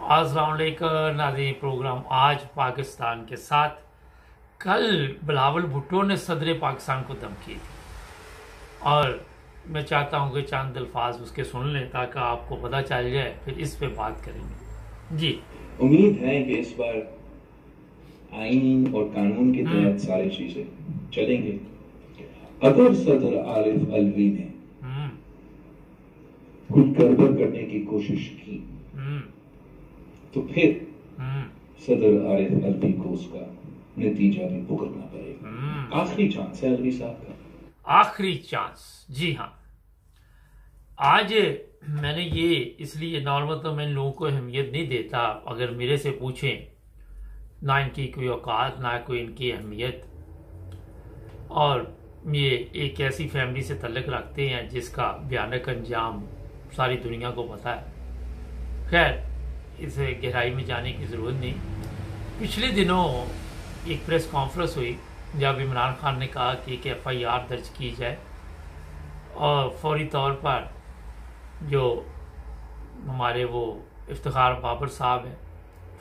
अस्सलाम वालेकुम नाज़रीन। प्रोग्राम आज पाकिस्तान के साथ। कल बिलावल भुट्टो ने सदर पाकिस्तान को धमकी दी और मैं चाहता हूं कि चंद अल्फाज उसके सुन लें ताकि आपको पता चल जाए, फिर इस पे बात करेंगे। जी, उम्मीद है कि इस बार आईन और कानून के तहत सारी चीजें चलेंगे। अगर सदर आरिफ अलवी ने कुछ गड़बड़ करने की कोशिश की तो फिर सदर आरिफ अलवी को उसका नतीजा भी भुगतना पड़ेगा। आखिरी चांस है अलवी साहब का, आखिरी चांस। जी हाँ, आज मैंने ये इसलिए नॉर्मल तो मैं लोगों को अहमियत नहीं देता, अगर मेरे से पूछें ना इनकी कोई औकात ना कोई इनकी अहमियत, और ये एक ऐसी फैमिली से तल्लक रखते हैं जिसका भयानक अंजाम सारी दुनिया को पता है। खैर, इसे गहराई में जाने की ज़रूरत नहीं। पिछले दिनों एक प्रेस कॉन्फ्रेंस हुई जब इमरान खान ने कहा कि एक FIR दर्ज की जाए और फौरी तौर पर जो हमारे वो इफ्तिखार बाबर साहब हैं,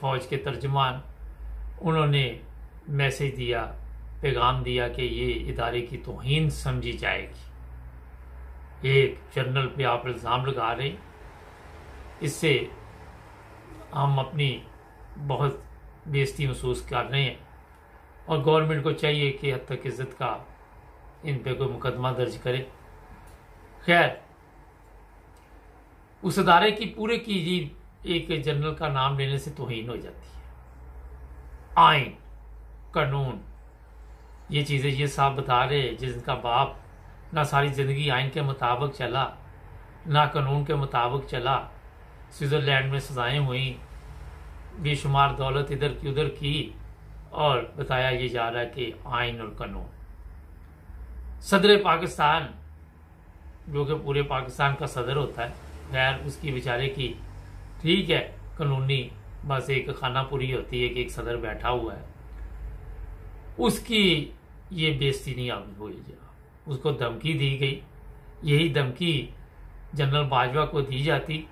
फ़ौज के तर्जमान, उन्होंने मैसेज दिया, पैगाम दिया कि ये इदारे की तौहीन समझी जाएगी। एक जनरल पे आप इल्ज़ाम लगा रहे, इससे हम अपनी बहुत बेइज्जती महसूस कर रहे हैं और गवर्नमेंट को चाहिए कि हद तक इज़्ज़त का इन पे कोई मुकदमा दर्ज करे। खैर, उस अदारे की पूरे की जी एक जनरल का नाम लेने से तौहीन हो जाती है। आइन, कानून, ये चीज़ें ये साहब बता रहे जिनका बाप ना सारी ज़िंदगी आइन के मुताबिक चला ना कानून के मुताबिक चला। स्विट्ज़रलैंड में सजाएं हुई, बेशुमार दौलत इधर की उधर की, और बताया ये जा रहा है कि आइन और कानून। सदर पाकिस्तान जो कि पूरे पाकिस्तान का सदर होता है, खैर उसकी बेचारे की ठीक है कानूनी बस एक खानापुरी होती है कि एक सदर बैठा हुआ है, उसकी ये बेइज्जती नहीं हुई, उसको धमकी दी गई। यही धमकी जनरल बाजवा को दी जाती,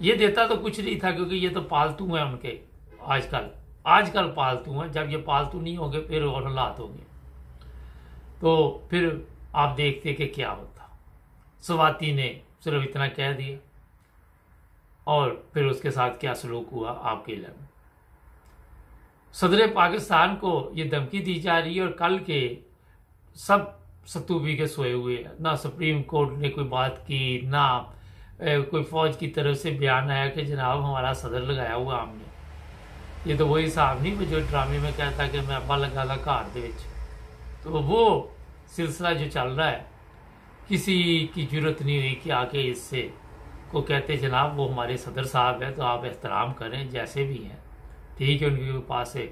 ये देता तो कुछ नहीं था क्योंकि ये तो पालतू हैं उनके। आजकल पालतू हैं, जब ये पालतू नहीं होंगे फिर और हालात होंगे, तो फिर आप देखते कि क्या होता। स्वाति ने सिर्फ इतना कह दिया और फिर उसके साथ क्या सलूक हुआ आपके इलाके में। सदर पाकिस्तान को ये धमकी दी जा रही है और कल के सब सतूबी के सोए हुए हैं। ना सुप्रीम कोर्ट ने कोई बात की, ना कोई फौज की तरफ से बयान आया कि जनाब हमारा सदर लगाया हुआ हमने। ये तो वही साहब नहीं जो ड्रामे में कहता कि मैं अब्बा लगा ला घर दे विच। तो वो सिलसिला जो चल रहा है, किसी की जरूरत नहीं हुई कि आके इससे को कहते जनाब वो हमारे सदर साहब है तो आप एहतराम करें जैसे भी हैं, ठीक है। उनके पास है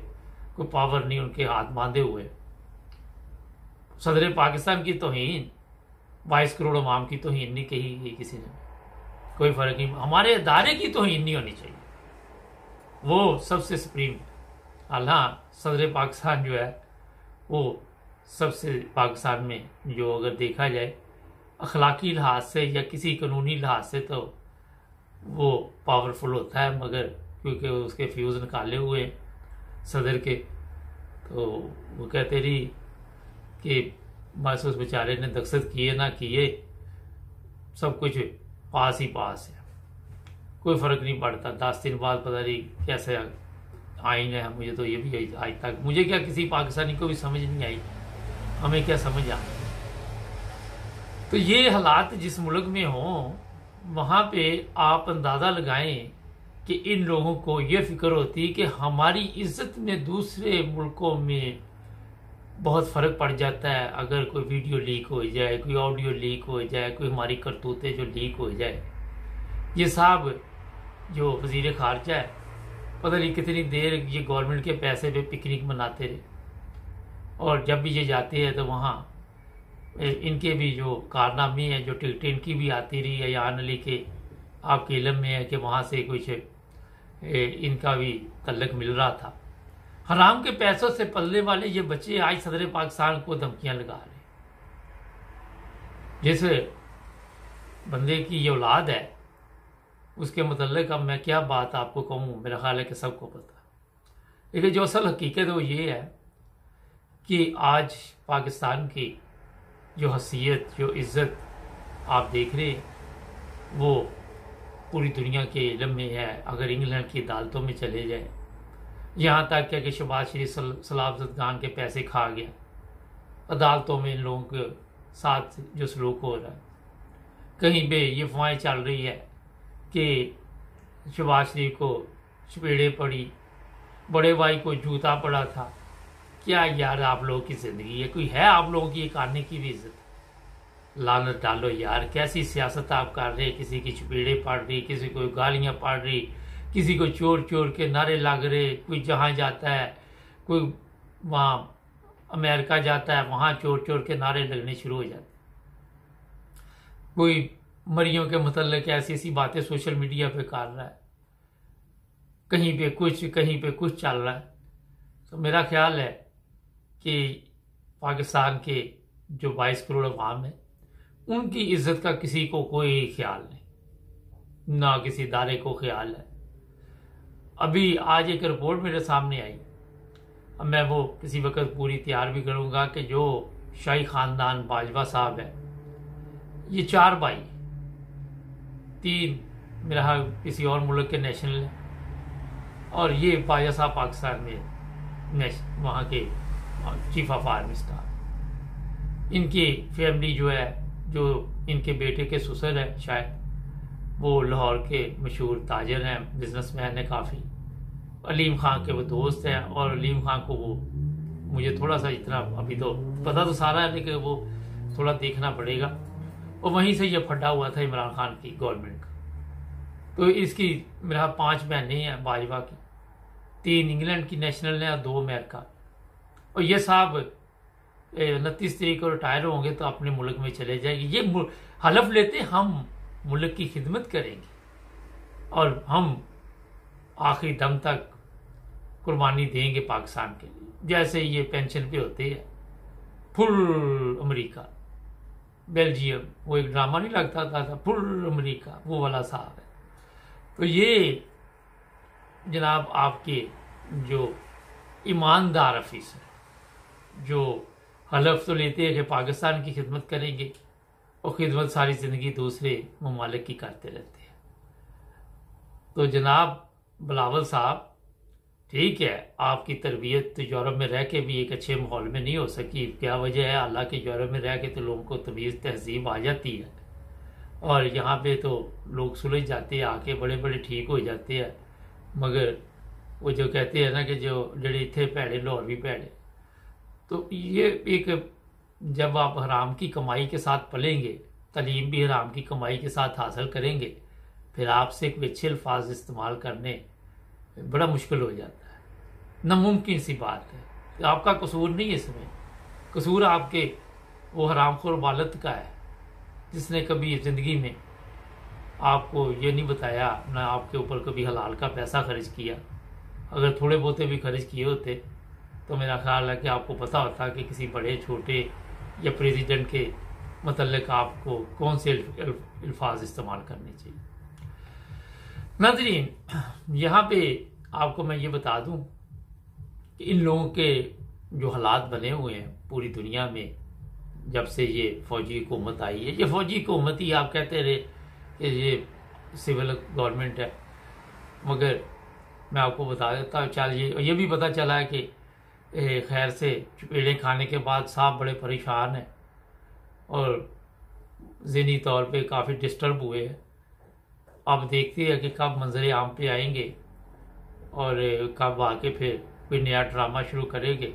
कोई पावर नहीं, उनके हाथ बांधे हुए। सदर पाकिस्तान की तौहीन 22 करोड़ अवाम की तौहीन नहीं कही किसी ने, कोई फर्क नहीं। हमारे अदारे की तौहीन नहीं होनी चाहिए, वो सबसे सुप्रीम है। हालांकि सदर पाकिस्तान जो है वो सबसे पाकिस्तान में जो अगर देखा जाए अखलाकी लिहाज से या किसी कानूनी लिहाज से तो वो पावरफुल होता है, मगर क्योंकि उसके फ्यूज़ निकाले हुए हैं सदर के, तो वो कहते रही कि बस उस बेचारे ने दस्तखत किए ना किए, सब कुछ पास ही पास है, कोई फ़र्क नहीं पड़ता। 10 दिन बाद पता नहीं कैसे आइन है। मुझे तो ये भी आज तक, मुझे क्या किसी पाकिस्तानी को भी समझ नहीं आई, हमें क्या समझ आ। तो ये हालात जिस मुल्क में हों वहाँ पे आप अंदाज़ा लगाएं कि इन लोगों को ये फिक्र होती है कि हमारी इज्जत में दूसरे मुल्कों में बहुत फ़र्क पड़ जाता है। अगर कोई वीडियो लीक हो जाए, कोई ऑडियो लीक हो जाए, कोई हमारी करतूतें जो लीक हो जाए। ये साहब जो वज़ीर ख़ारजा है, पता नहीं कितनी देर ये गवर्नमेंट के पैसे पे पिकनिक मनाते रहे, और जब भी ये जाते हैं तो वहाँ इनके भी जो कारनामे हैं, जो टिकटें इनकी भी आती रही है, या आने अली के आपके इलम में है कि वहाँ से कुछ इनका भी तल्लक मिल रहा था। हराम के पैसों से पलने वाले ये बच्चे आज सदर पाकिस्तान को धमकियां लगा रहे। जिस बंदे की ये औलाद है उसके मतलब अब मैं क्या बात आपको कहूँ, मेरा ख्याल है कि सबको पता। लेकिन जो असल हकीकत है वो ये है कि आज पाकिस्तान की जो हसीयत, जो इज़्ज़त आप देख रहे हैं, वो पूरी दुनिया के इल्म में है। अगर इंग्लैंड की अदालतों में चले जाए, यहाँ तक क्या कि शहबाज शरीफ सलाबत खान के पैसे खा गया, अदालतों में इन लोगों के साथ जो सलूक हो रहा है। कहीं पे ये अफवाहें चल रही है कि शहबाज शरीफ को चपेड़े पड़ी, बड़े भाई को जूता पड़ा था। क्या यार आप लोगों की ज़िंदगी है? कोई है आप लोगों की एक आने की भी इज्जत? लानत डालो यार, कैसी सियासत आप कर रहे हैं। किसी की चपेड़े पड़ रही, किसी को गालियां पड़ रही, किसी को चोर चोर के नारे लग रहे। कोई जहाँ जाता है, कोई वहाँ अमेरिका जाता है, वहाँ चोर चोर के नारे लगने शुरू हो जाते। कोई मरियों के मतलब ऐसी ऐसी बातें सोशल मीडिया पे कर रहा है, कहीं पे कुछ कहीं पे कुछ चल रहा है। तो मेरा ख्याल है कि पाकिस्तान के जो 22 करोड़ अवाम है, उनकी इज्जत का किसी को कोई ख्याल नहीं, ना किसी इदारे को ख्याल है। अभी आज एक रिपोर्ट मेरे सामने आई, अब मैं वो किसी वक्त पूरी तैयार भी करूंगा, कि जो शाही खानदान बाजवा साहब है, ये 4 भाई, 3 मेरा किसी और मुल्क के नेशनल है, और ये बाजवा साहब पाकिस्तान में वहाँ के चीफ ऑफ आर्मी स्टाफ। इनकी फैमिली जो है, जो इनके बेटे के ससुर है शायद, वो लाहौर के मशहूर ताजर हैं, बिजनेसमैन हैं काफ़ी। अलीम खान के वो दोस्त हैं, और अलीम खान को वो मुझे थोड़ा सा इतना अभी तो पता तो सारा है, लेकिन वो थोड़ा देखना पड़ेगा। और वहीं से ये फटा हुआ था इमरान खान की गवर्नमेंट का। तो इसकी मेरा 5 बहनें हैं बाजवा की, 3 इंग्लैंड की नेशनल हैं और 2 अमेरिका। और ये साहब 29 तारीख को रिटायर होंगे तो अपने मुल्क में चले जाएंगे। ये हलफ लेते हम मुल्क की खिदमत करेंगे और हम आखिरी दम तक कुर्बानी देंगे पाकिस्तान के लिए। जैसे ये पेंशन पे होते हैं, फुल अमेरिका, बेल्जियम, वो एक ड्रामा नहीं लगता था फुल अमेरिका, वो वाला साहब है। तो ये जनाब आपके जो ईमानदार अफीसर, जो हलफ तो लेते हैं कि पाकिस्तान की खिदमत करेंगे, और खिदमत सारी ज़िंदगी दूसरे ममालिक की करते रहते हैं। तो जनाब बिलावल साहब, ठीक है, आपकी तरबियत तो यूरोप में रह के भी एक अच्छे माहौल में नहीं हो सकी। क्या वजह है? अल्लाह के यूरोप में रह के तो लोगों को तमीज़ तहजीब आ जाती है, और यहाँ पे तो लोग सुलझ जाते हैं, आके बड़े बड़े ठीक हो जाते हैं। मगर वो जो कहते हैं ना कि जो जड़े इतने भैड़े लाहौर भी भैड़े। तो ये एक, जब आप हराम की कमाई के साथ पलेंगे, तालीम भी हराम की कमाई के साथ हासिल करेंगे, फिर आपसे कोई अच्छे अल्फाज इस्तेमाल करने बड़ा मुश्किल हो जाता है, नामुमकिन सी बात है। तो आपका कसूर नहीं है इसमें, कसूर आपके वो हरामखोर वालिद का है, जिसने कभी ज़िंदगी में आपको ये नहीं बताया, ना आपके ऊपर कभी हलाल का पैसा खर्च किया। अगर थोड़े बहुते भी खर्च किए होते तो मेरा ख्याल है कि आपको पता होता कि किसी बड़े छोटे या प्रेसिडेंट के मतलब आपको कौन से अल्फाज इस्तेमाल करने चाहिए। नाज़रीन, यहाँ पे आपको मैं ये बता दूं कि इन लोगों के जो हालात बने हुए हैं पूरी दुनिया में, जब से ये फौजी हुकूमत आई है, ये फौजी हुकूमत ही आप कहते रहे कि ये सिविल गवर्नमेंट है, मगर मैं आपको बता देता हूँ, चलिए ये भी पता चला है कि खैर से चपेड़े खाने के बाद साहब बड़े परेशान हैं और ज़हनी तौर पे काफ़ी डिस्टर्ब हुए हैं। अब देखते हैं कि कब मंजर आम पे आएंगे और कब आके फिर कोई नया ड्रामा शुरू करेंगे।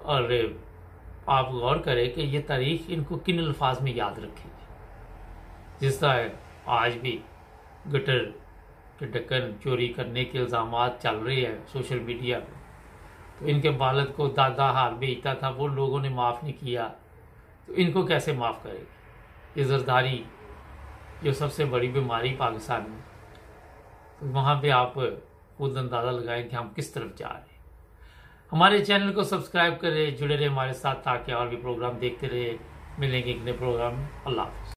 और आप गौर करें कि ये तारीख इनको किन अल्फाज में याद रखेगी। जिस तरह आज भी गटर के ढक्कन चोरी करने के इल्ज़ामात चल रहे हैं सोशल मीडिया पे, तो इनके बालद को दादा हार बेचता था, वो लोगों ने माफ़ नहीं किया, तो इनको कैसे माफ़ करेगी? ये जरदारी जो सबसे बड़ी बीमारी पाकिस्तान में, तो वहाँ पे आप खुद अंदाज़ा लगाएं कि हम किस तरफ जा रहे हैं। हमारे चैनल को सब्सक्राइब करें, जुड़े रहे हमारे साथ, ताकि और भी प्रोग्राम देखते रहे। मिलेंगे एक नए प्रोग्राम में। अल्लाह हाफ़िज़।